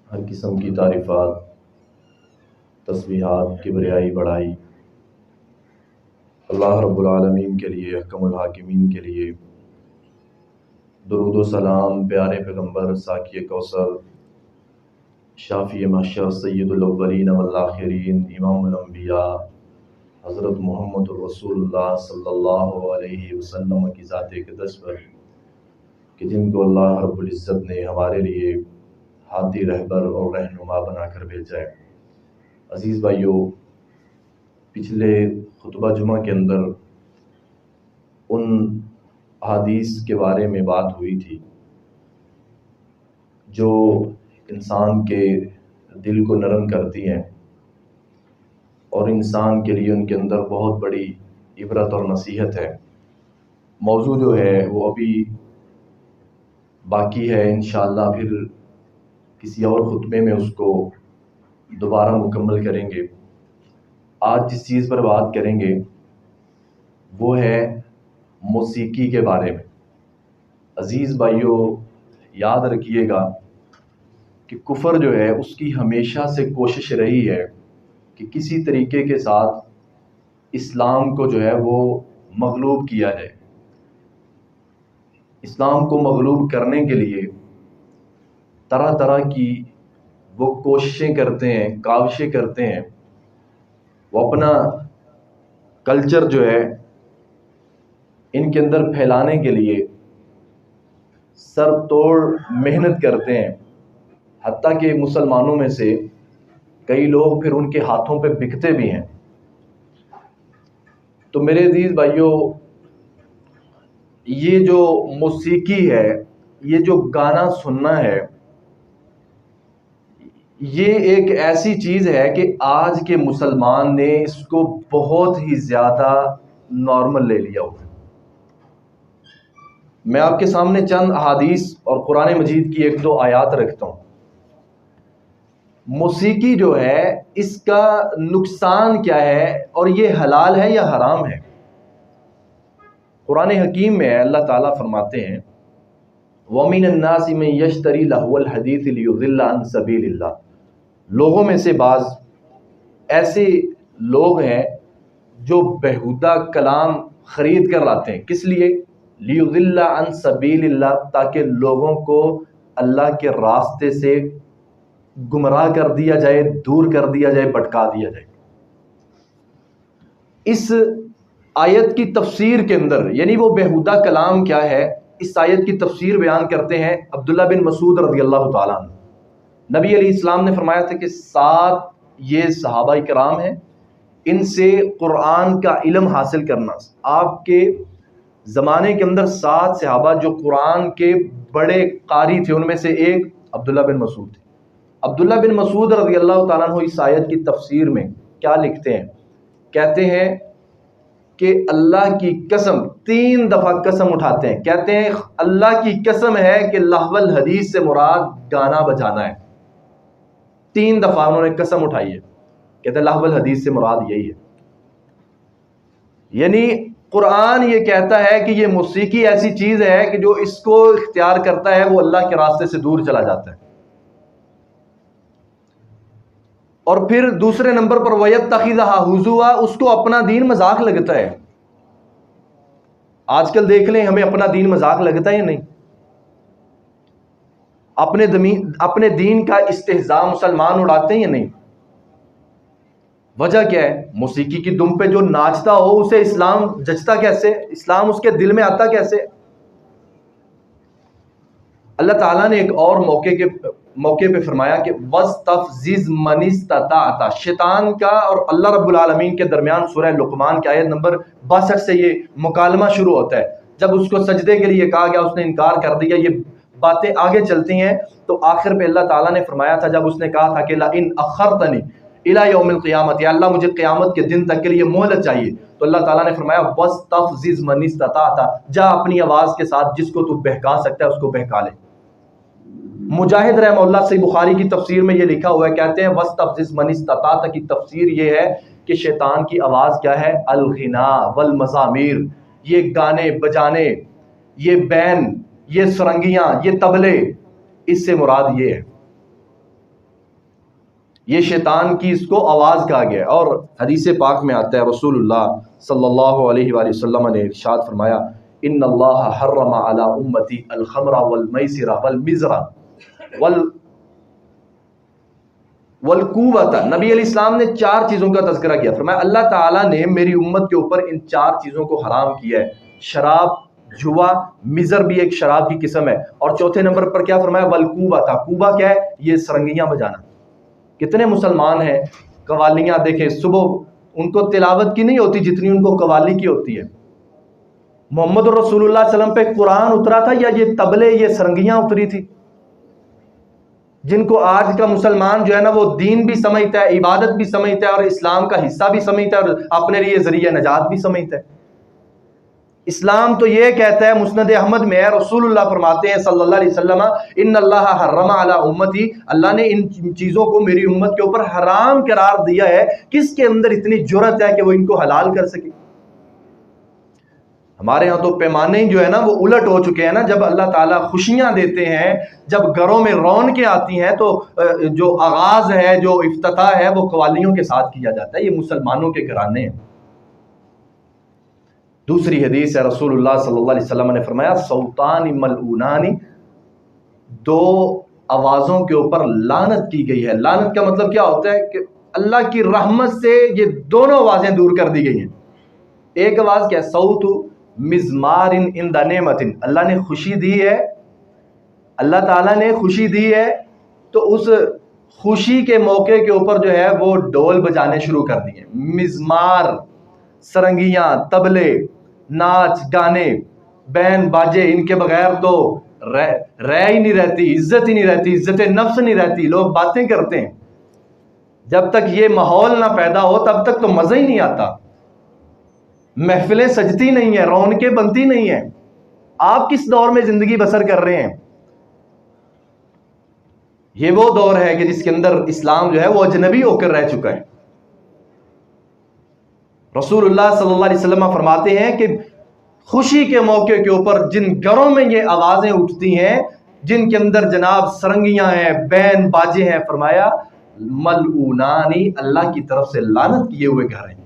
ہر قسم کی تعریفات، تسبیحات، کبریائی، بڑائی اللہ رب العالمین کے لیے، احکم الحاکمین کے لیے۔ درود و سلام پیارے پیغمبر ساقی کوثر، شافی محشر، سید الاولین والآخرین، امام الانبیاء حضرت محمد الرسول اللہ صلی اللہ علیہ وسلم کی ذات اقدس پر، کہ جن کو اللہ رب العزت نے ہمارے لیے ہادی، رہبر اور رہنما بنا کر بھیجا ہے۔ عزیز بھائیو، پچھلے خطبہ جمعہ کے اندر ان احادیث کے بارے میں بات ہوئی تھی جو انسان کے دل کو نرم کرتی ہیں اور انسان کے لیے ان کے اندر بہت بڑی عبرت اور نصیحت ہے۔ موضوع جو ہے وہ ابھی باقی ہے، انشاءاللہ پھر کسی اور خطبے میں اس کو دوبارہ مکمل کریں گے۔ آج جس چیز پر بات کریں گے وہ ہے موسیقی کے بارے میں۔ عزیز بھائیو، یاد رکھیے گا کہ کفر جو ہے اس کی ہمیشہ سے کوشش رہی ہے کہ کسی طریقے کے ساتھ اسلام کو جو ہے وہ مغلوب کیا جائے۔ اسلام کو مغلوب کرنے کے لیے طرح طرح کی وہ کوششیں کرتے ہیں، کاوشیں کرتے ہیں۔ وہ اپنا کلچر جو ہے ان کے اندر پھیلانے کے لیے سر توڑ محنت کرتے ہیں، حتیٰ کہ مسلمانوں میں سے کئی لوگ پھر ان کے ہاتھوں پہ بکتے بھی ہیں۔ تو میرے عزیز بھائیوں، یہ جو موسیقی ہے، یہ جو گانا سننا ہے، یہ ایک ایسی چیز ہے کہ آج کے مسلمان نے اس کو بہت ہی زیادہ نارمل لے لیا ہوا ہے۔ میں آپ کے سامنے چند احادیث اور قرآن مجید کی ایک دو آیات رکھتا ہوں۔ موسیقی جو ہے اس کا نقصان کیا ہے اور یہ حلال ہے یا حرام ہے؟ قرآن حکیم میں اللہ تعالیٰ فرماتے ہیں وَمِنَ النَّاسِ مَن يَشْتَرِي لَهْوَ الْحَدِيثِ لِيُضِلَّ عَن سَبِيلِ اللَّهِ، لوگوں میں سے بعض ایسے لوگ ہیں جو بیہودہ کلام خرید کر لاتے ہیں۔ کس لیے؟ لِيُضِلَّ عَن سَبِيلِ اللَّهِ، تاکہ لوگوں کو اللہ کے راستے سے گمراہ کر دیا جائے، دور کر دیا جائے، بھٹکا دیا جائے۔ اس آیت کی تفسیر کے اندر، یعنی وہ بیہودہ کلام کیا ہے، اس آیت کی تفسیر بیان کرتے ہیں عبداللہ بن مسعود رضی اللہ تعالیٰ عنہ۔ نبی علیہ السلام نے فرمایا تھا کہ 7 یہ صحابہ کرام ہیں، ان سے قرآن کا علم حاصل کرنا۔ آپ کے زمانے کے اندر 7 صحابہ جو قرآن کے بڑے قاری تھے، ان میں سے ایک عبداللہ بن مسعود تھے۔ عبداللہ بن مسعود رضی اللہ تعالیٰ عنہ اس آیت کی تفسیر میں کیا لکھتے ہیں؟ کہتے ہیں کہ اللہ کی قسم، 3 دفعہ قسم اٹھاتے ہیں، کہتے ہیں اللہ کی قسم ہے کہ لہو الحدیث سے مراد گانا بجانا ہے۔ 3 دفعہ انہوں نے قسم اٹھائی ہے، کہتے ہیں لہو الحدیث سے مراد یہی ہے۔ یعنی قرآن یہ کہتا ہے کہ یہ موسیقی ایسی چیز ہے کہ جو اس کو اختیار کرتا ہے وہ اللہ کے راستے سے دور چلا جاتا ہے۔ اور پھر دوسرے نمبر پر وَيَتَّخِذَهَا هُزُوًا، اس کو اپنا دین مذاق لگتا ہے۔ آج کل دیکھ لیں ہمیں اپنا دین مذاق لگتا ہے یا نہیں؟ اپنے دین کا استہزاء مسلمان اڑاتے ہیں یا نہیں؟ وجہ کیا ہے؟ موسیقی کی دم پہ جو ناچتا ہو اسے اسلام جچتا کیسے؟ اسلام اس کے دل میں آتا کیسے؟ اللہ تعالیٰ نے ایک اور موقع پہ فرمایا کہ وَاسْتَفْزِزْ مَنِ اسْتَطَعْتَ، شیطان کا اور اللہ رب العالمین کے درمیان سورہ لقمان کی آیت نمبر 62 سے یہ مکالمہ شروع ہوتا ہے۔ جب اس کو سجدے کے لیے کہا گیا اس نے انکار کر دیا۔ یہ باتیں آگے چلتی ہیں تو آخر پہ اللہ تعالیٰ نے فرمایا تھا، جب اس نے کہا تھا کہ لَإِنْ أَخَّرْتَنِي إِلَىٰ يَوْمِ الْقِيَامَةِ، یا اللہ مجھے قیامت کے دن تک کے لیے مہلت چاہیے، تو اللہ تعالیٰ نے فرمایا وَاسْتَفْزِزْ مَنِ اسْتَطَعْتَ، جا اپنی آواز کے ساتھ جس کو تو بہکا سکتا ہے اس کو بہکا لے۔ مجاہد رحمہ اللہ صحیح بخاری کی تفسیر میں یہ لکھا ہوا ہے، کہتے ہیں وَاسْتَفْزِزْ مَنِ اسْتَطَعْتَ کی تفسیر یہ ہے کہ شیطان کی آواز کیا ہے؟ الغنا والمزامیر، یہ گانے بجانے، یہ بین، یہ سرنگیاں، یہ طبلے، اس سے مراد یہ ہے۔ یہ شیطان کی اس کو آواز کہا گیا ہے۔ اور حدیث پاک میں آتا ہے رسول اللہ صلی اللہ علیہ وآلہ وسلم نے ارشاد فرمایا ان اللہ حرم علی امتی الخمر والمیسر والمزر والکوبۃ۔ نبی علیہ السلام نے 4 چیزوں کا تذکرہ کیا، فرمایا اللہ تعالیٰ نے میری امت کے اوپر ان 4 چیزوں کو حرام کیا ہے، شراب، جوا، مزر بھی ایک شراب کی قسم ہے، اور چوتھے نمبر پر کیا فرمایا والکوبۃ۔ کوبا کیا ہے؟ یہ سرنگیاں بجانا۔ کتنے مسلمان ہیں قوالیاں دیکھیں، صبح ان کو تلاوت کی نہیں ہوتی جتنی ان کو قوالی کی ہوتی ہے۔ محمد رسول اللہ صلی اللہ علیہ وسلم پہ قرآن اترا تھا یا یہ تبلے، یہ سرنگیاں اتری تھی؟ جن کو آج کا مسلمان جو ہے نا وہ دین بھی سمجھتا ہے، عبادت بھی سمجھتا ہے، اور اسلام کا حصہ بھی سمجھتا ہے، اور اپنے لیے ذریعہ نجات بھی سمجھتا ہے۔ اسلام تو یہ کہتا ہے، مسند احمد میں ہے، رسول اللہ فرماتے ہیں صلی اللہ علیہ وسلم ان اللہ حرم علی امتی، اللہ نے ان چیزوں کو میری امت کے اوپر حرام قرار دیا ہے۔ کس کے اندر اتنی جرأت ہے کہ وہ ان کو حلال کر سکے؟ ہمارے ہاں تو پیمانے ہی جو ہے نا وہ الٹ ہو چکے ہیں نا۔ جب اللہ تعالیٰ خوشیاں دیتے ہیں، جب گھروں میں رونقیں آتی ہیں، تو جو آغاز ہے، جو افتتاح ہے، وہ قوالیوں کے ساتھ کیا جاتا ہے۔ یہ مسلمانوں کے گھرانے ہیں۔ دوسری حدیث ہے، رسول اللہ صلی اللہ علیہ وسلم نے فرمایا صوتان ملعونان، 2 آوازوں کے اوپر لعنت کی گئی ہے۔ لعنت کا مطلب کیا ہوتا ہے کہ اللہ کی رحمت سے یہ دونوں آوازیں دور کر دی گئی ہیں۔ ایک آواز کیا ہے؟ صوت مزمار عند نعمت، اللہ نے خوشی دی ہے، اللہ تعالیٰ نے خوشی دی ہے، تو اس خوشی کے موقع کے اوپر جو ہے وہ ڈول بجانے شروع کر دیے۔ مزمار، سرنگیاں، تبلے، ناچ گانے، بین باجے، ان کے بغیر تو رہ ہی نہیں رہتی، عزت ہی نہیں رہتی، عزت نفس نہیں رہتی۔ لوگ باتیں کرتے ہیں، جب تک یہ ماحول نہ پیدا ہو تب تک تو مزہ ہی نہیں آتا، محفلیں سجتی نہیں ہیں، رونقیں بنتی نہیں ہیں۔ آپ کس دور میں زندگی بسر کر رہے ہیں؟ یہ وہ دور ہے کہ جس کے اندر اسلام جو ہے وہ اجنبی ہو کر رہ چکا ہے۔ رسول اللہ صلی اللہ علیہ وسلم فرماتے ہیں کہ خوشی کے موقع کے اوپر جن گھروں میں یہ آوازیں اٹھتی ہیں، جن کے اندر جناب سرنگیاں ہیں، بین باجے ہیں، فرمایا ملعونانی، اللہ کی طرف سے لعنت کیے ہوئے گھر ہیں۔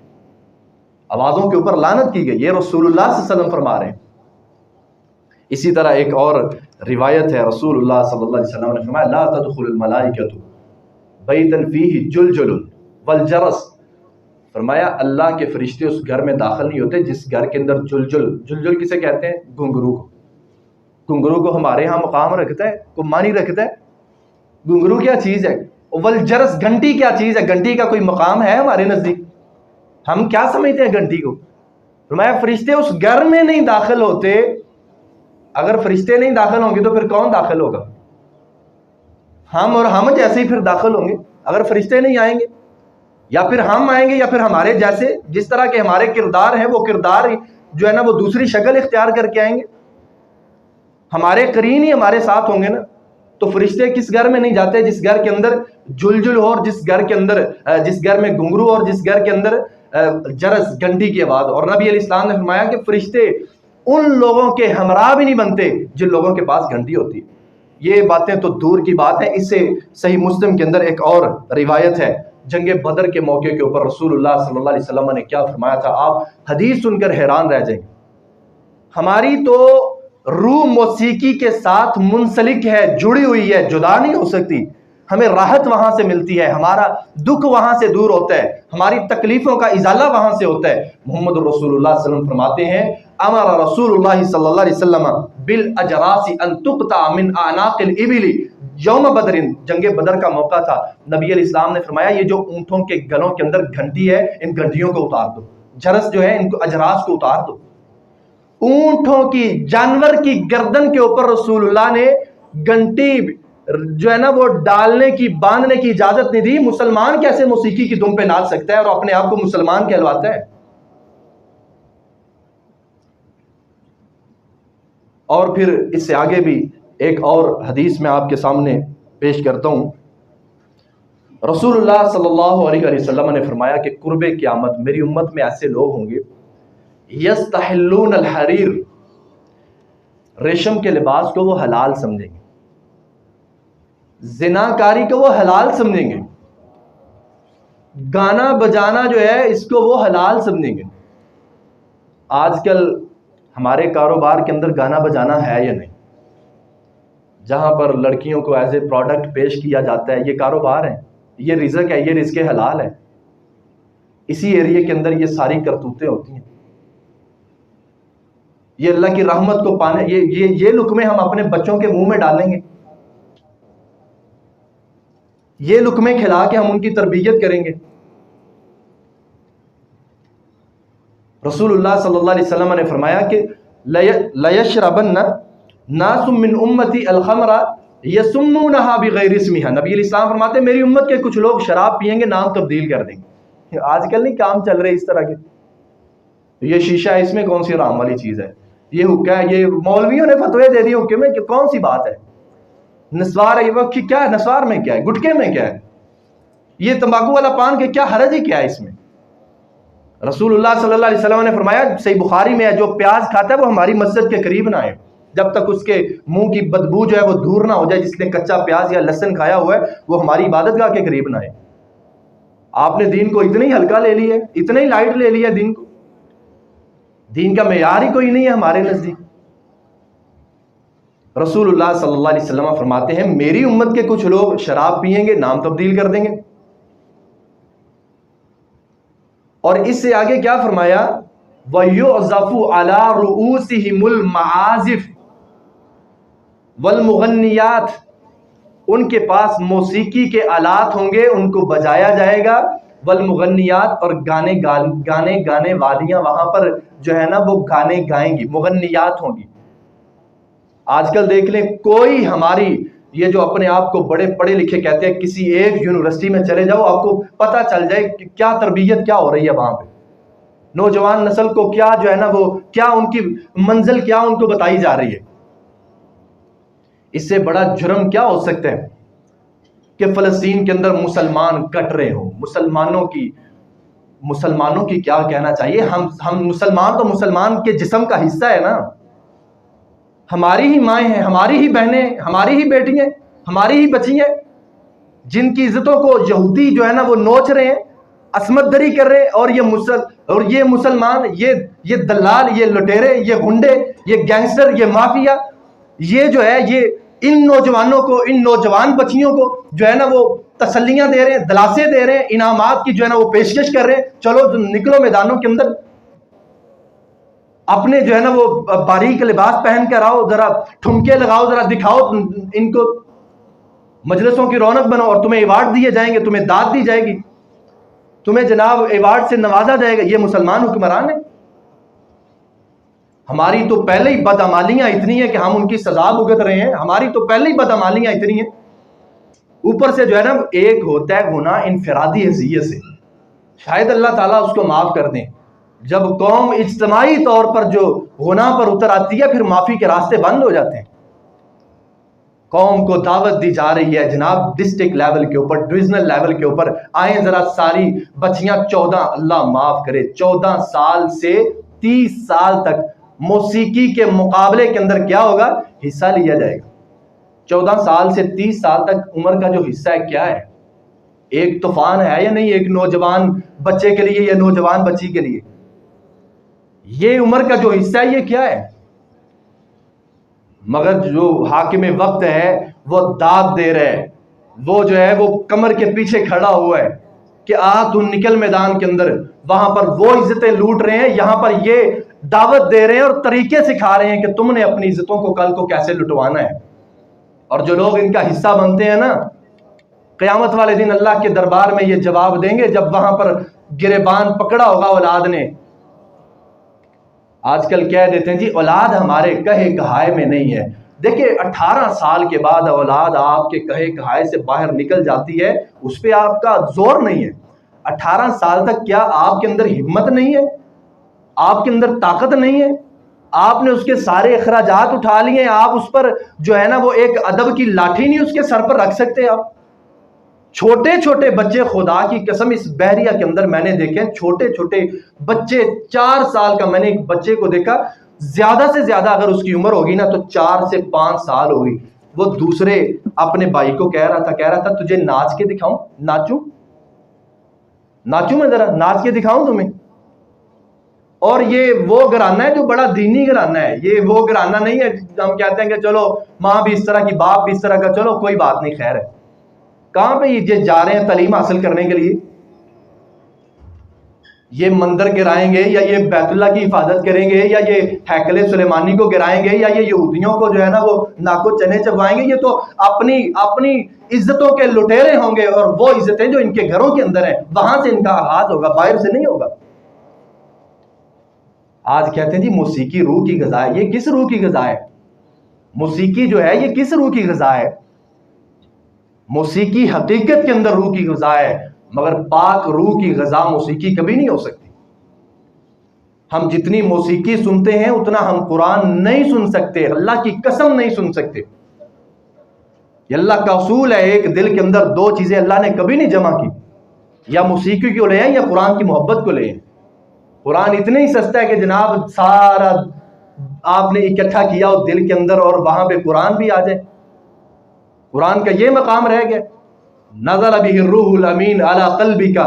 آوازوں کے اوپر لعنت کی گئی، یہ رسول اللہ صلی اللہ علیہ وسلم فرما رہے ہیں۔ اسی طرح ایک اور روایت ہے، رسول اللہ صلی اللہ علیہ وسلم نے فرمایا لا تدخل الملائکۃ بیتا فیہ جلجل والجرس، فرمایا اللہ کے فرشتے اس گھر میں داخل نہیں ہوتے جس گھر کے اندر جلجل کسے کہتے ہیں؟ گھنگرو کو۔ گھنگرو کو ہمارے ہاں مقام رکھتا ہے، کو معنی رکھتا ہے؟ گھنگرو کیا چیز ہے؟ والجرس، گھنٹی کیا چیز ہے؟ گھنٹی کا کوئی مقام ہے ہمارے نزدیک؟ ہم کیا سمجھتے ہیں گھنٹی کو؟ فرمایا فرشتے اس گھر میں نہیں داخل ہوتے۔ اگر فرشتے نہیں داخل ہوں گے تو پھر کون داخل ہوگا؟ ہم، اور ہم جیسے ہی پھر داخل ہوں گے اگر فرشتے نہیں آئیں گے، یا پھر ہم آئیں گے، یا پھر ہمارے جیسے جس طرح کے ہمارے کردار ہیں وہ کردار جو ہے نا وہ دوسری شکل اختیار کر کے آئیں گے۔ ہمارے قرین ہی ہمارے ساتھ ہوں گے نا۔ تو فرشتے کس گھر میں نہیں جاتے؟ جس گھر کے اندر جلجل ہو، اور جس گھر میں گھنگرو، اور جس گھر کے اندر جرس، گھنٹی کی آواز۔ اور نبی علیہ السلام نے فرمایا کہ فرشتے ان لوگوں کے ہمراہ بھی نہیں بنتے جن لوگوں کے پاس گھنٹی ہوتی ہے۔ یہ باتیں تو دور کی بات ہے۔ اس سے صحیح مسلم کے اندر ایک اور روایت ہے، جنگ بدر کے موقع کے اوپر رسول اللہ صلی اللہ علیہ وسلم نے کیا فرمایا تھا، آپ حدیث سن کر حیران رہ جائیں گے۔ ہماری تو روح موسیقی کے ساتھ منسلک ہے، جڑی ہوئی ہے، جدا نہیں ہو سکتی۔ ہمیں راحت وہاں سے ملتی ہے، ہمارا دکھ وہاں سے دور ہوتا ہے، ہماری تکلیفوں کا ازالہ وہاں سے ہوتا ہے۔ محمد رسول اللہ صلی اللہ علیہ وسلم فرماتے ہیں امر رسول اللہ صلی اللہ علیہ وسلم بالاجراس ان تقطع من اعناق الابل یوم بدر، جنگ بدر کا موقع تھا۔ نبی علیہ السلام نے فرمایا یہ جو اونٹوں کے گلوں کے اندر گھنٹی ہے، ان گھنٹیوں کو اتار دو، جرس جو ہے ان کو، اجراس کو اتار دو۔ اونٹوں کی، جانور کی گردن کے اوپر رسول اللہ نے گھنٹی جو ہے نا وہ ڈالنے کی، باندھنے کی اجازت نہیں دی۔ مسلمان کیسے موسیقی کی دم پہ ناچ سکتا ہے اور اپنے آپ کو مسلمان کہلواتا ہے؟ اور پھر اس سے آگے بھی ایک اور حدیث میں آپ کے سامنے پیش کرتا ہوں۔ رسول اللہ صلی اللہ علیہ وسلم نے فرمایا کہ قرب قیامت میری امت میں ایسے لوگ ہوں گے یستحلون الحریر، ریشم کے لباس کو وہ حلال سمجھیں گے، زنا کاری کو وہ حلال سمجھیں گے، گانا بجانا جو ہے اس کو وہ حلال سمجھیں گے. آج کل ہمارے کاروبار کے اندر گانا بجانا ہے یا نہیں؟ جہاں پر لڑکیوں کو ایز اے پروڈکٹ پیش کیا جاتا ہے، یہ کاروبار ہے، یہ رزق ہے، یہ رزق حلال ہے. اسی ایریے کے اندر یہ ساری کرتوتیں ہوتی ہیں. یہ اللہ کی رحمت کو پانے، یہ لقمے ہم اپنے بچوں کے منہ میں ڈالیں گے، یہ لقمے کھلا کے ہم ان کی تربیت کریں گے. رسول اللہ صلی اللہ علیہ وسلم نے فرمایا کہ لیشربن ناس من امتی الخمر یسمونها بغیر اسمها. نبی علیہ السلام فرماتے ہیں میری امت کے کچھ لوگ شراب پیئیں گے، نام تبدیل کر دیں گے. آج کل نہیں کام چل رہے اس طرح کے، یہ شیشہ ہے، اس میں کون سی حرام والی چیز ہے، یہ حکا ہے، یہ مولویوں نے فتوے دے دیے حکے میں کہ کون سی بات ہے. نسوار ہے، یہ کیا ہے، نسوار میں کیا ہے، گٹکے میں کیا ہے، یہ تمباکو والا پان کے کیا حرج ہی کیا ہے اس میں. رسول اللہ صلی اللہ علیہ وسلم نے فرمایا، صحیح بخاری میں ہے، جو پیاز کھاتا ہے وہ ہماری مسجد کے قریب نہ آئے جب تک اس کے منہ کی بدبو جو ہے وہ دور نہ ہو جائے. جس نے کچا پیاز یا لہسن کھایا ہوا ہے وہ ہماری عبادت گاہ کے قریب نہ آئے. آپ نے دین کو اتنا ہی ہلکا لے لیا ہے، اتنا ہی لائٹ لے لیا دین کو. دین کا معیار ہی کوئی نہیں ہے ہمارے نزدیک. رسول اللہ صلی اللہ علیہ وسلم فرماتے ہیں میری امت کے کچھ لوگ شراب پیئیں گے، نام تبدیل کر دیں گے. اور اس سے آگے کیا فرمایا، وَيُعْزَفُ عَلَىٰ رُؤُوسِهِمُ الْمَعَازِفُ وَالْمُغَنِّيَاتِ. ان کے پاس موسیقی کے آلات ہوں گے، ان کو بجایا جائے گا. والمغنیات، اور گانے والیاں وہاں پر جو ہے نا وہ گانے گائیں گی، مغنیات ہوں گی. آج کل دیکھ لیں، کوئی ہماری یہ جو اپنے آپ کو بڑے پڑھے لکھے کہتے ہیں، کسی ایک یونیورسٹی میں چلے جاؤ آپ کو پتہ چل جائے کہ کیا تربیت کیا ہو رہی ہے وہاں پہ. نوجوان نسل کو کیا جو ہے نا وہ کیا ان کی منزل کیا ان کو بتائی جا رہی ہے. اس سے بڑا جرم کیا ہو سکتا ہے کہ فلسطین کے اندر مسلمان کٹ رہے ہوں. مسلمانوں کی کیا کہنا چاہیے، ہم مسلمان تو مسلمان کے جسم کا حصہ ہے نا. ہماری ہی مائیں ہیں، ہماری ہی بہنیں، ہماری ہی بیٹی ہیں، ہماری ہی بچی ہیں، جن کی عزتوں کو یہودی جو ہے نا وہ نوچ رہے ہیں، عصمت دری کر رہے ہیں. اور یہ مسلمان، یہ دلال، یہ لٹیرے، یہ گنڈے، یہ گینگسٹر، یہ مافیا، یہ جو ہے یہ ان نوجوانوں کو، ان نوجوان بچیوں کو جو ہے نا وہ تسلیاں دے رہے ہیں، دلاسے دے رہے ہیں، انعامات کی جو ہے نا وہ پیشکش کر رہے ہیں. چلو نکلو میدانوں کے اندر، اپنے جو ہے نا وہ باریک لباس پہن کر آؤ، ذرا ٹھمکے لگاؤ، ذرا دکھاؤ ان کو، مجلسوں کی رونق بنو، اور تمہیں ایوارڈ دیے جائیں گے، تمہیں داد دی جائے گی، تمہیں جناب ایوارڈ سے نوازا جائے گا. یہ مسلمان حکمران ہیں. ہماری تو پہلے ہی بدعمالیاں اتنی ہیں کہ ہم ان کی سزا بھگت رہے ہیں. ہماری تو پہلے ہی بدعمالیاں اتنی ہیں. اوپر سے جو ہے نا ایک ہوتا ہے گناہ انفرادی حیثیت سے، شاید اللہ تعالیٰ اس کو معاف کر دیں. جب قوم اجتماعی طور پر جو گناہ پر اتر آتی ہے، پھر معافی کے راستے بند ہو جاتے ہیں. قوم کو دعوت دی جا رہی ہے جناب ڈسٹرکٹ لیول کے اوپر، ڈویژنل لیول کے اوپر، آئیں ذرا ساری بچیاں 14، اللہ معاف کرے، 14 سال سے 30 سال تک موسیقی کے مقابلے کے اندر کیا ہوگا، حصہ لیا جائے گا. 14 سال سے 30 سال تک عمر کا جو حصہ ہے کیا ہے، ایک طوفان ہے یا نہیں ایک نوجوان بچے کے لیے یا نوجوان بچی کے لیے. یہ عمر کا جو حصہ ہے یہ کیا ہے. مگر جو حاکم وقت ہے وہ داد دے رہے ہے، وہ جو ہے وہ کمر کے پیچھے کھڑا ہوا ہے کہ تو نکل میدان کے اندر. وہاں پر وہ عزتیں لوٹ رہے ہیں، یہاں پر یہ دعوت دے رہے ہیں اور طریقے سکھا رہے ہیں کہ تم نے اپنی عزتوں کو کل کو کیسے لٹوانا ہے. اور جو لوگ ان کا حصہ بنتے ہیں نا، قیامت والے دن اللہ کے دربار میں یہ جواب دیں گے جب وہاں پر گریبان پکڑا ہوگا اولاد نے. آج کل کہہ دیتے ہیں جی اولاد ہمارے کہے کہائے میں نہیں ہے. دیکھیں 18 سال کے بعد اولاد آپ کے کہے کہائے سے باہر نکل جاتی ہے، اس پہ آپ کا زور نہیں ہے. 18 سال تک کیا آپ کے اندر ہمت نہیں ہے، آپ کے اندر طاقت نہیں ہے، آپ نے اس کے سارے اخراجات اٹھا لیے، آپ اس پر جو ہے نا وہ ایک ادب کی لاٹھی نہیں اس کے سر پر رکھ سکتے. آپ چھوٹے چھوٹے بچے، خدا کی قسم اس بحریہ کے اندر میں نے دیکھے چھوٹے چھوٹے بچے، 4 سال کا میں نے ایک بچے کو دیکھا، زیادہ سے زیادہ اگر اس کی عمر ہوگی نا تو 4 سے 5 سال ہوگی. وہ دوسرے اپنے بھائی کو کہہ رہا تھا تجھے ناچ کے دکھاؤں، ناچوں. ناچوں میں ذرا ناچ کے دکھاؤں تمہیں؟ اور یہ وہ گھرانہ ہے جو بڑا دینی گھرانہ ہے، یہ وہ گھرانہ نہیں ہے ہم کہتے ہیں کہ چلو ماں بھی اس طرح کی باپ بھی اس طرح کا، چلو کوئی بات نہیں خیر ہے۔ کہاں پہ یہ جا رہے ہیں تعلیم حاصل کرنے کے لیے؟ یہ مندر گرائیں گے یا یہ بیت اللہ کی حفاظت کریں گے یا یہ ہیکل سلیمانی کو گرائیں گے یا یہ یہودیوں کو جو ہے نا وہ ناکو چنے چبائیں گے؟ یہ تو اپنی عزتوں کے لٹیرے ہوں گے، اور وہ عزتیں جو ان کے گھروں کے اندر ہیں وہاں سے ان کا آغاز ہوگا، باہر سے نہیں ہوگا۔ آج کہتے ہیں جی موسیقی روح کی غذا ہے، یہ کس روح کی غذا ہے؟ موسیقی جو ہے یہ کس روح کی غذا ہے؟ موسیقی حقیقت کے اندر روح کی غذا ہے، مگر پاک روح کی غذا موسیقی کبھی نہیں ہو سکتی۔ ہم جتنی موسیقی سنتے ہیں اتنا ہم قرآن نہیں سن سکتے، اللہ کی قسم نہیں سن سکتے۔ یہ اللہ کا اصول ہے، ایک دل کے اندر دو چیزیں اللہ نے کبھی نہیں جمع کی، یا موسیقی کو لے آئیں یا قرآن کی محبت کو لے آئیں۔ قرآن اتنا ہی سستا ہے کہ جناب سارا آپ نے اکٹھا کیا ہو دل کے اندر اور وہاں پہ قرآن بھی آ جائے۔ قرآن کا یہ مقام رہ گیا، نزل بہ الروح الامین علی قلبک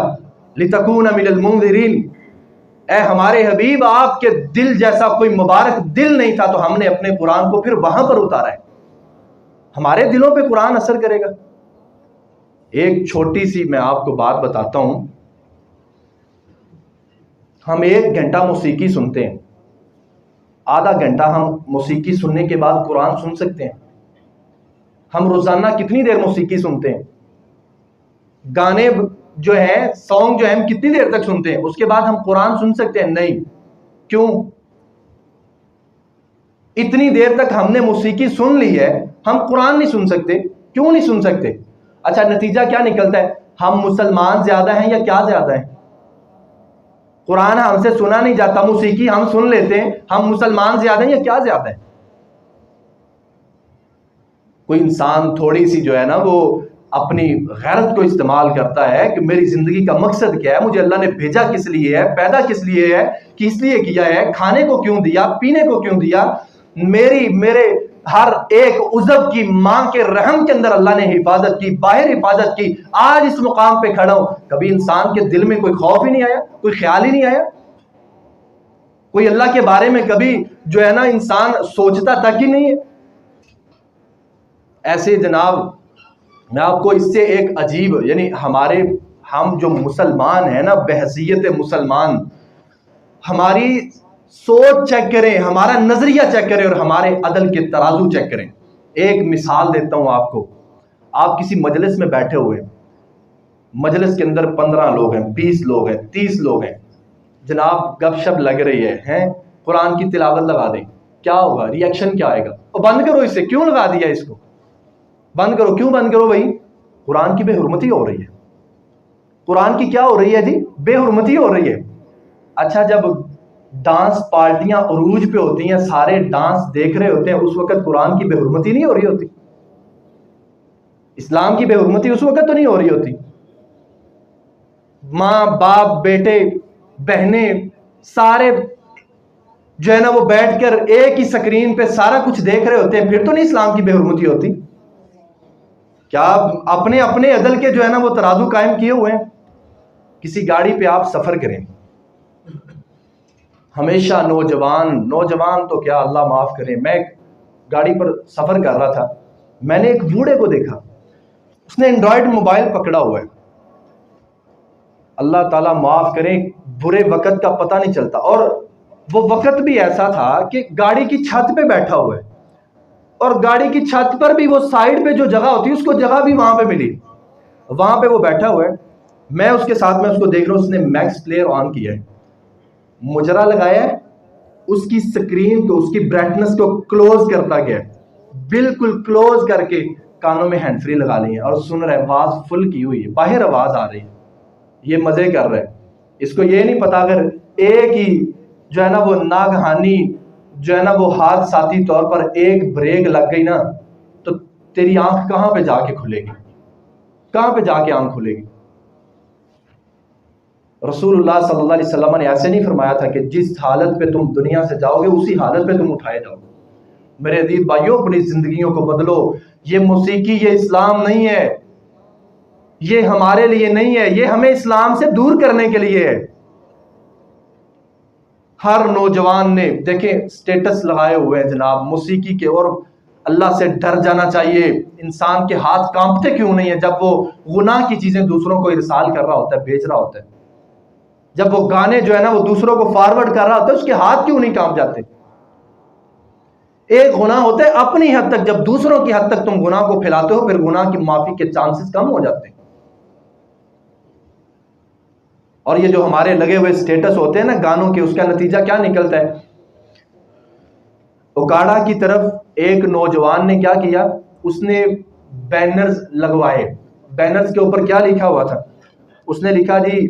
لتکون من المنذرین۔ اے ہمارے حبیب آپ کے دل جیسا کوئی مبارک دل نہیں تھا، تو ہم نے اپنے قرآن کو پھر وہاں پر اتارا ہے۔ ہمارے دلوں پہ قرآن اثر کرے گا۔ ایک چھوٹی سی میں آپ کو بات بتاتا ہوں، ہم 1 گھنٹہ موسیقی سنتے ہیں، آدھا گھنٹہ ہم موسیقی سننے کے بعد قرآن سن سکتے ہیں؟ ہم روزانہ کتنی دیر موسیقی سنتے ہیں؟ گانے جو ہیں، سانگ جو ہیں، ہم کتنی دیر تک سنتے ہیں؟ اس کے بعد ہم قرآن سن سکتے ہیں؟ نہیں۔ کیوں؟ اتنی دیر تک ہم نے موسیقی سن لی ہے، ہم قرآن نہیں سن سکتے؟ کیوں نہیں سن سکتے؟ اچھا نتیجہ کیا نکلتا ہے؟ ہم مسلمان زیادہ ہیں یا کیا زیادہ ہیں؟ قرآن ہم سے سنا نہیں جاتا، موسیقی ہم سن لیتے ہیں، ہم مسلمان زیادہ ہیں یا کیا زیادہ ہیں؟ کوئی انسان تھوڑی سی جو ہے نا وہ اپنی غیرت کو استعمال کرتا ہے کہ میری زندگی کا مقصد کیا ہے، مجھے اللہ نے بھیجا کس لیے ہے، پیدا کس لیے ہے، کس لیے کیا ہے، کھانے کو کیوں دیا، پینے کو کیوں دیا، میرے ہر ایک عضو کی ماں کے رحم کے اندر اللہ نے حفاظت کی، باہر حفاظت کی، آج اس مقام پہ کھڑا ہوں۔ کبھی انسان کے دل میں کوئی خوف ہی نہیں آیا، کوئی خیال ہی نہیں آیا، کوئی اللہ کے بارے میں کبھی جو ہے نا انسان سوچتا تک ہی نہیں ہے۔ ایسے جناب میں آپ کو اس سے ایک عجیب، یعنی ہم جو مسلمان ہیں نا، بحیثیت مسلمان، ہماری سوچ چیک کریں، ہمارا نظریہ چیک کریں اور ہمارے عدل کے ترازو چیک کریں۔ ایک مثال دیتا ہوں آپ کو، آپ کسی مجلس میں بیٹھے ہوئے، مجلس کے اندر 15 لوگ ہیں، 20 لوگ ہیں، 30 لوگ ہیں، جناب گپ شپ لگ رہی ہے، قرآن کی تلاوت لگا دیں، کیا ہوگا؟ ری ایکشن کیا آئے گا؟ اور بند کرو اسے، کیوں لگا دیا اس کو؟ بند کرو، کیوں بند کرو بھائی؟ قرآن کی بے حرمتی ہو رہی ہے۔ قرآن کی کیا ہو رہی ہے جی؟ بے حرمتی ہو رہی ہے۔ اچھا جب ڈانس پارٹیاں عروج پہ ہوتی ہیں، سارے ڈانس دیکھ رہے ہوتے ہیں، اس وقت قرآن کی بے حرمتی نہیں ہو رہی ہوتی؟ اسلام کی بے حرمتی اس وقت تو نہیں ہو رہی ہوتی؟ ماں باپ بیٹے بہنیں سارے جو ہے نا وہ بیٹھ کر ایک ہی سکرین پہ سارا کچھ دیکھ رہے ہوتے ہیں، پھر تو نہیں اسلام کی بے حرمتی ہوتی؟ کیا اپنے عدل کے جو ہے نا وہ ترازو قائم کیے ہوئے ہیں؟ کسی گاڑی پہ آپ سفر کریں، ہمیشہ نوجوان تو کیا اللہ معاف کرے، میں گاڑی پر سفر کر رہا تھا، میں نے ایک بوڑھے کو دیکھا، اس نے اینڈرائڈ موبائل پکڑا ہوا ہے، اللہ تعالیٰ معاف کرے، برے وقت کا پتہ نہیں چلتا، اور وہ وقت بھی ایسا تھا کہ گاڑی کی چھت پہ بیٹھا ہوا ہے، اور گاڑی کی چھت پر بھی وہ سائیڈ پہ جو جگہ ہوتی ہے اس کو جگہ بھی وہاں پہ ملی، وہاں پہ وہ بیٹھا ہوا ہے، میں اس کے ساتھ میں اس کو دیکھ رہا ہوں، اس نے میکس پلیئر آن کیا ہے، مجرا لگایا ہے، اس کی سکرین کو، اس کی برائٹنس کو کلوز کرتا گیا، بالکل کلوز کر کے کانوں میں ہینڈ فری لگا لی ہے اور سن رہا ہے، آواز فل کی ہوئی ہے، باہر آواز آ رہی ہے، یہ مزے کر رہا ہے۔ اس کو یہ نہیں پتا اگر ایک ہی جو ہے نا وہ ناگہانی جو ہے نا وہ حادثاتی طور پر ایک بریک لگ گئی نا تو تیری آنکھ کہاں پہ جا کے کھلے گی، کہاں پہ جا کے آنکھ کھلے گی؟ رسول اللہ صلی اللہ علیہ وسلم نے ایسے نہیں فرمایا تھا کہ جس حالت پہ تم دنیا سے جاؤ گے اسی حالت پہ تم اٹھائے جاؤ گے؟ میرے عزیز بھائیوں، اپنی زندگیوں کو بدلو، یہ موسیقی، یہ اسلام نہیں ہے۔ یہ ہمارے لیے نہیں ہے، یہ ہمیں اسلام سے دور کرنے کے لیے ہے۔ ہر نوجوان نے دیکھیں سٹیٹس لگائے ہوئے ہیں جناب موسیقی کے، اور اللہ سے ڈر جانا چاہیے۔ انسان کے ہاتھ کانپتے کیوں نہیں ہیں جب وہ گناہ کی چیزیں دوسروں کو ارسال کر رہا ہوتا ہے، بیچ رہا ہوتا ہے؟ جب وہ گانے جو ہے نا وہ دوسروں کو فارورڈ کر رہا ہوتا ہے، اس کے ہاتھ کیوں نہیں کانپ جاتے؟ ایک گناہ ہوتا ہے اپنی حد تک، جب دوسروں کی حد تک تم گناہ کو پھیلاتے ہو پھر گناہ کی معافی کے چانسز کم ہو جاتے ہیں۔ اور یہ جو ہمارے لگے ہوئے سٹیٹس ہوتے ہیں نا گانوں کے، اس کا نتیجہ کیا نکلتا ہے؟ اوکاڑا کی طرف ایک نوجوان نے کیا کیا، اس نے بینرز لگوائے۔ بینرز کے اوپر کیا لکھا ہوا تھا؟ اس نے لکھا جی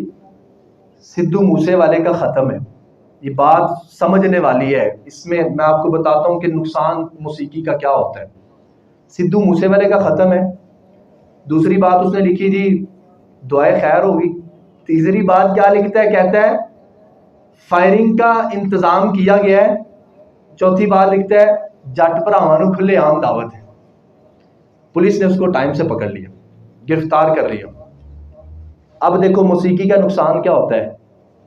سدھو موسے والے کا ختم ہے۔ یہ بات سمجھنے والی ہے، اس میں میں آپ کو بتاتا ہوں کہ نقصان موسیقی کا کیا ہوتا ہے۔ سدھو موسے والے کا ختم ہے۔ دوسری بات اس نے لکھی جی دعائے خیر ہوگی۔ تیسری بات کیا لکھتا ہے؟ کہتا ہے فائرنگ کا انتظام کیا گیا ہے۔ چوتھی بات لکھتا ہے جٹ بھراواں نوں کھلے عام دعوت ہے۔ پولیس نے اس کو ٹائم سے پکڑ لیا، گرفتار کر لیا۔ اب دیکھو موسیقی کا نقصان کیا ہوتا ہے،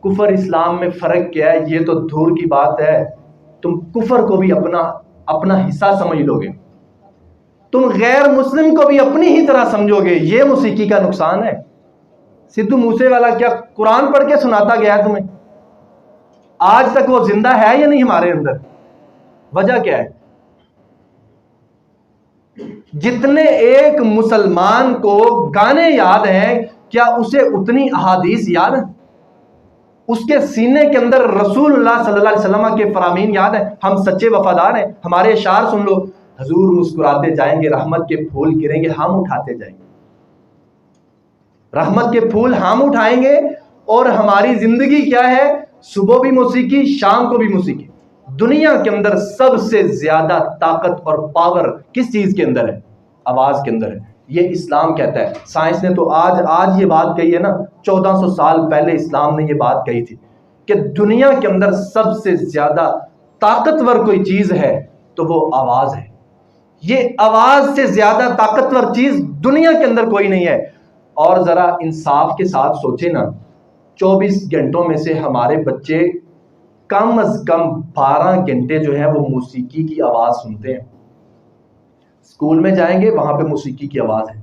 کفر اسلام میں فرق کیا ہے یہ تو دور کی بات ہے، تم کفر کو بھی اپنا حصہ سمجھ لو گے، تم غیر مسلم کو بھی اپنی ہی طرح سمجھو گے، یہ موسیقی کا نقصان ہے۔ سدھو موسے والا کیا قرآن پڑھ کے سناتا گیا ہے تمہیں؟ آج تک وہ زندہ ہے یا نہیں ہمارے اندر؟ وجہ کیا ہے؟ جتنے ایک مسلمان کو گانے یاد ہیں کیا اسے اتنی احادیث یاد ہیں؟ اس کے سینے کے اندر رسول اللہ صلی اللہ علیہ وسلم کے فرامین یاد ہیں؟ ہم سچے وفادار ہیں؟ ہمارے اشعار سن لو، حضور مسکراتے جائیں گے، رحمت کے پھول گریں گے، ہم اٹھاتے جائیں گے، رحمت کے پھول ہم اٹھائیں گے۔ اور ہماری زندگی کیا ہے؟ صبح بھی موسیقی، شام کو بھی موسیقی۔ دنیا کے اندر سب سے زیادہ طاقت اور پاور کس چیز کے اندر ہے؟ آواز کے اندر ہے۔ یہ اسلام کہتا ہے۔ سائنس نے تو آج یہ بات کہی ہے نا، 1400 سال پہلے اسلام نے یہ بات کہی تھی کہ دنیا کے اندر سب سے زیادہ طاقتور کوئی چیز ہے تو وہ آواز ہے۔ یہ آواز سے زیادہ طاقتور چیز دنیا کے اندر کوئی نہیں ہے۔ اور ذرا انصاف کے ساتھ سوچے نا، 24 گھنٹوں میں سے ہمارے بچے کم از کم 12 گھنٹے جو ہیں وہ موسیقی کی آواز سنتے ہیں۔ اسکول میں جائیں گے وہاں پہ موسیقی کی آواز ہے،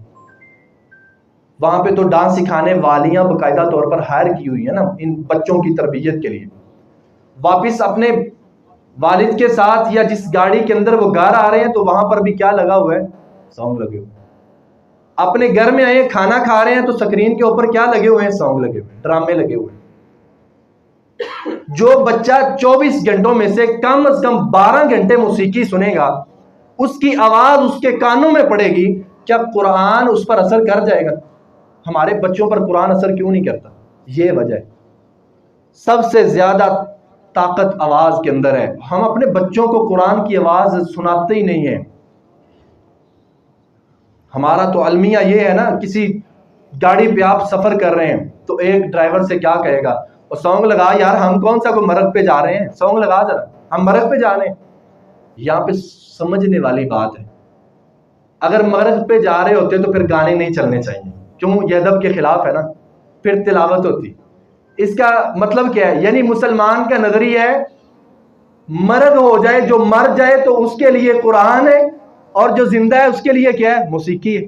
وہاں پہ تو ڈانس سکھانے والیاں باقاعدہ طور پر ہائر کی ہوئی ہیں نا ان بچوں کی تربیت کے لیے۔ واپس اپنے والد کے ساتھ یا جس گاڑی کے اندر وہ گھر آ رہے ہیں تو وہاں پر بھی کیا لگا ہوا ہے؟ سانگ لگے ہوئے۔ اپنے گھر میں آئے کھانا کھا رہے ہیں تو سکرین کے اوپر کیا لگے ہوئے ہیں؟ سانگ لگے ہوئے، ڈرامے لگے ہوئے ہیں۔ جو بچہ 24 گھنٹوں میں سے کم از کم 12 گھنٹے موسیقی سنے گا، اس کی آواز اس کے کانوں میں پڑے گی، کیا قرآن اس پر اثر کر جائے گا؟ ہمارے بچوں پر قرآن اثر کیوں نہیں کرتا؟ یہ وجہ ہے۔ سب سے زیادہ طاقت آواز کے اندر ہے۔ ہم اپنے بچوں کو قرآن کی آواز سناتے ہی نہیں ہیں۔ ہمارا تو المیہ یہ ہے نا، کسی گاڑی پہ آپ سفر کر رہے ہیں تو ایک ڈرائیور سے کیا کہے گا؟ اور سانگ لگا یار، ہم کون سا کوئی مرگ پہ جا رہے ہیں، سانگ لگا ذرا، ہم مرگ پہ جا رہے ہیں۔ یہاں پہ سمجھنے والی بات ہے، اگر مرگ پہ جا رہے ہوتے تو پھر گانے نہیں چلنے چاہیے، کیوں؟ یہ ادب کے خلاف ہے نا، پھر تلاوت ہوتی۔ اس کا مطلب کیا ہے؟ یعنی مسلمان کا نظریہ ہے مرگ ہو جائے، جو مر جائے تو اس کے لیے قرآن ہے، اور جو زندہ ہے اس کے لیے کیا ہے؟ موسیقی ہے۔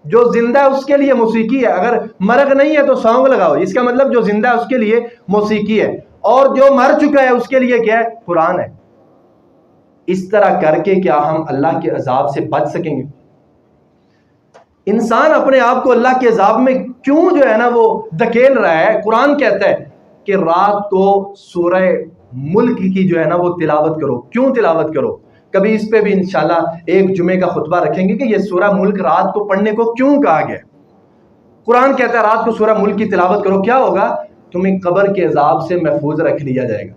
جو زندہ ہے اس کے لیے موسیقی ہے، اگر مرگ نہیں ہے تو سانگ لگاؤ، اس کا مطلب جو زندہ ہے اس کے لیے موسیقی ہے، اور جو مر چکا ہے اس کے لیے کیا ہے؟ قرآن ہے۔ اس طرح کر کے کیا ہم اللہ کے عذاب سے بچ سکیں گے؟ انسان اپنے آپ کو اللہ کے عذاب میں کیوں جو ہے نا وہ دھکیل رہا ہے؟ قرآن کہتا ہے کہ رات کو سورہ ملک کی جو ہے نا وہ تلاوت کرو۔ کیوں تلاوت کرو؟ کبھی اس پہ بھی انشاءاللہ ایک جمعے کا خطبہ رکھیں گے کہ یہ سورہ ملک رات کو پڑھنے کو کیوں کہا گیا۔ قرآن کہتا ہے رات کو سورہ ملک کی تلاوت کرو، کیا ہوگا؟ تمہیں قبر کے عذاب سے محفوظ رکھ لیا جائے گا۔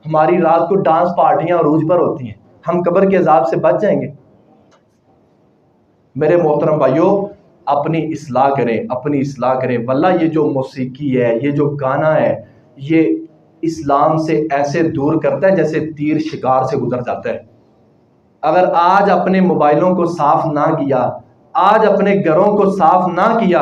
ہماری رات کو ڈانس پارٹیاں عروج پر ہوتی ہیں، ہم قبر کے عذاب سے بچ جائیں گے؟ میرے محترم بھائیوں، اپنی اصلاح کریں، اپنی اصلاح کریں۔ واللہ یہ جو موسیقی ہے، یہ جو گانا ہے، یہ اسلام سے ایسے دور کرتا ہے جیسے تیر شکار سے گزر جاتا ہے۔ اگر آج اپنے موبائلوں کو صاف نہ کیا، آج اپنے گھروں کو صاف نہ کیا،